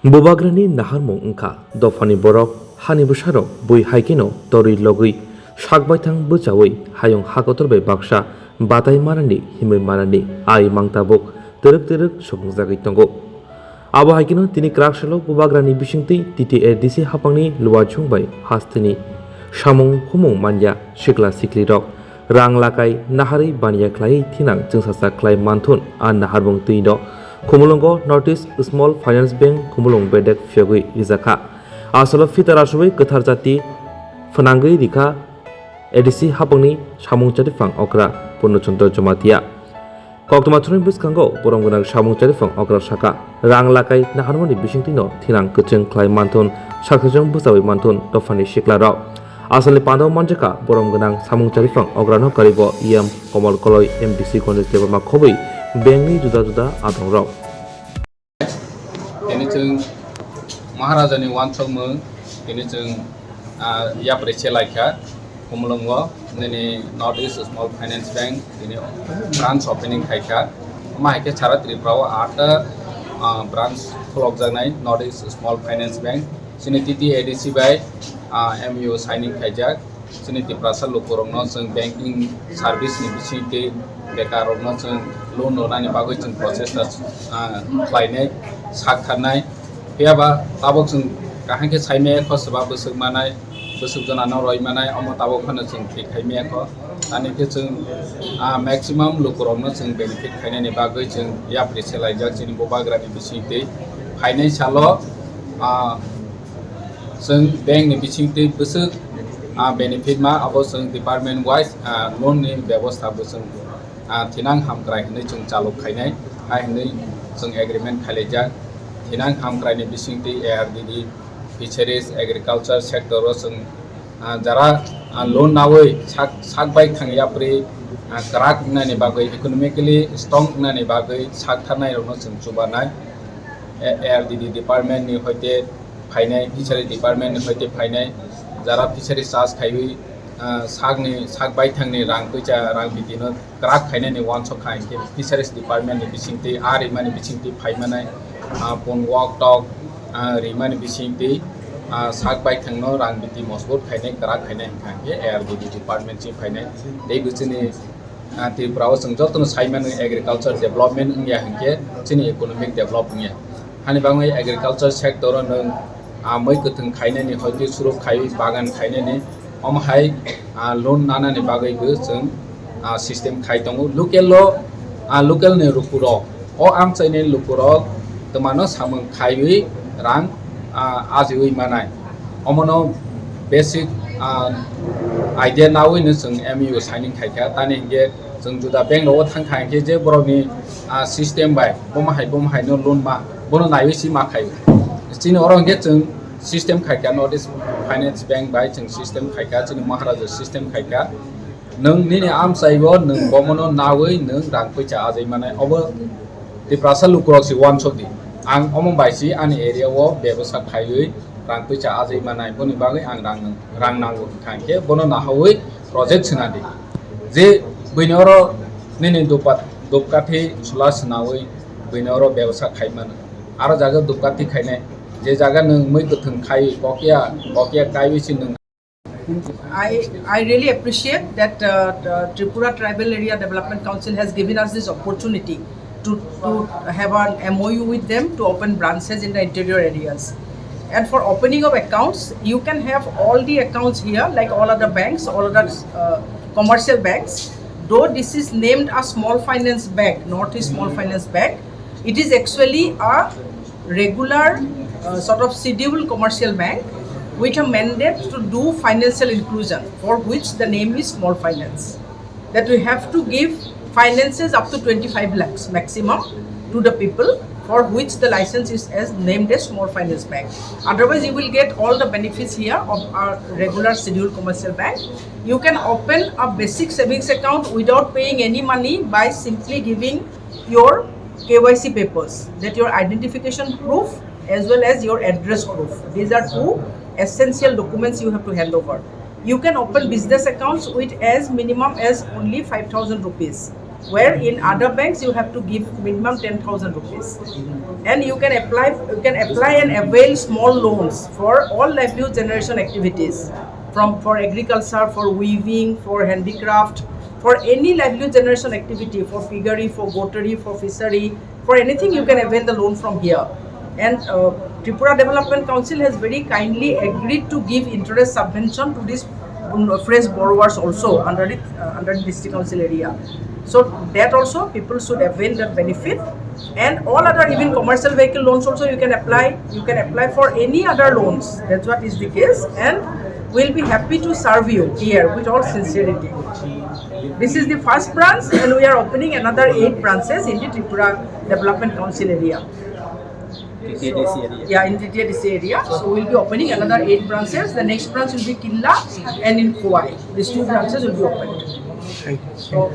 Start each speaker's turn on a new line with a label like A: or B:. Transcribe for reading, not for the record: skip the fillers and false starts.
A: Bubagrani naharmung engka Dophani borok hani besarok bui haikino tori logui sakbaithang bwchawi hayung hakotorbai baksa batai marani himui marani ai mangtabuk teruk sukungjagui tongo abo haikino tini kraksalo bubagrani bisingti TTADC hapangni luwachungbai hastini samung humung manja Siklarok rang Lakai nahari baniya khlai thinang jungsasa khlai manthun an naharbung tuino Kumulongo Northeast Small Finance Bank Kumulong Bedek Fiogui Rizaka Asolo Fitarasui Katarjati Fanangui Dika Edisi Hapangni Samung Chatifang Okra Punuchunto Jomatia Koktomatrin Buskango Boronggunang Samung Chatifang Okra Saka Rang Lakai Naharmoni Bishingtino Tinang Kuchung Klai Mantun Sakajung Busawi Mantun Dophani Siklarok Asali Pando Manjaka Boronggunang Samung Chatifang Ograno Karibo Iam Komol Koloi MDC Konjektiba Makhobui Bengni juda atongrok.
B: Ini jeng Maharajani wansongmu, ini jeng ya Lakai, kumulonggo, ini Northeast Small Finance Bank, ini branch opening kaika, mahike cara triprawa ada branch kolok janai Northeast Small Finance Bank, sini TTADC by MU signing kaijak, sini tiprasa lukurongno jeng banking service ni bisite bekarongno jeng loan lonani bagoi jeng proses khlainai sakharnai peba tabok jeng kahangke saime ko seba busuk manai busuk jana roi manai omo tabok khana jeng khaime ko ani ke jeng maximum lukurongno jeng benefit khainani bagoi jeng ya preselai jak jeni bobagrani bisite khainai salo jeng bank ni bisite busuk benefit ma abo jeng department wise loan ni ব্যবস্থা busuk Tinang hamkrai ini jeng calok kainai, ini jeng agreement khalejak. Tinang hamkrai ini bisingti ARDD fisheries agriculture sector jeng jara loan nawai sakbai thangya pri kerak nani bagai economically strong nani bagai saktharnai rono jeng chubanai ARDD department ni hoite phainai fisheries department ni hoite phainai jara fisheries charge khaiwi sakbai thangni rang puja rang bidino krak khainani wansok khainke fisheries department ni bisingti rimani bisingti phaimanai pon walk talk rimani bisingti sakbai thangno rang bidi mosbut khainai krak khainai khanke ARDD department chi phainai dei buchini triprawa jeng jotno saimani agriculture development ngya hanke chini economic development ya hani bangai agriculture sector nang mai kuthung khainani hoite suruk khai bagan khainani omhai loan nana ni bagai bu jeng system khai tongo local ne rupuro o amchai ne lupuro tomano samung khaiwi rang ajiwi manai omono basic idea nawi ne jeng MU signing khaika tani ge jeng juda bank ro thang khaike je boroni system bai bomhai no loan ma bono naiwi si ma khai chini orong ge jeng system khaika Northeast Finance Bank by jeng system khaika chini Maharaja system khaika nung nini am saibo nung bomono nawi nung rang puja ajai manai obo tiprasa lukurok si one shot di ang omong bai si ani area wo bebosa khaiwi rang puja ajai manai boni bagai ang rang nangu khanke bono nahawi project sinadi je binoro nini dupkati sulas nawi binoro bebosa khaiman aro jaga dupkati khaine je jaga nung moi kuthung khai kokia kaiwi sin nung
C: I really appreciate that Tripura Tribal Area Development Council has given us this opportunity to have an MOU with them to open branches in the interior areas. And for opening of accounts, you can have all the accounts here like all other banks, all other commercial banks. Though this is named a small finance bank, not a small finance bank, it is actually a regular sort of scheduled commercial bank with a mandate to do financial inclusion, for which the name is small finance. That we have to give finances up to 25 lakhs maximum to the people for which the license is as named as small finance bank. Otherwise, you will get all the benefits here of our regular scheduled commercial bank. You can open a basic savings account without paying any money by simply giving your KYC papers, that your identification proof as well as your address proof. These are two essential documents you have to hand over. You can open business accounts with as minimum as only 5,000 rupees. where in other banks you have to give minimum 10,000 rupees, and you can apply and avail small loans for all livelihood generation activities, for agriculture, for weaving, for handicraft, for any livelihood generation activity, for piggery, for goatery, for fishery, for anything you can avail the loan from here. And Tripura Development Council has very kindly agreed to give interest subvention to these fresh borrowers also under the district council area. So that also people should avail that benefit. And all other even commercial vehicle loans also you can apply. You can apply for any other loans. That's what is the case, and we'll be happy to serve you here with all sincerity. This is the first branch, and we are opening another 8 branches in the Tripura Development Council area. Yeah, in the TTDC area. So we'll be opening another 8 branches. The next branch will be Killa and in Kuwai. These 2 branches will be opened.
A: Thank you.
C: So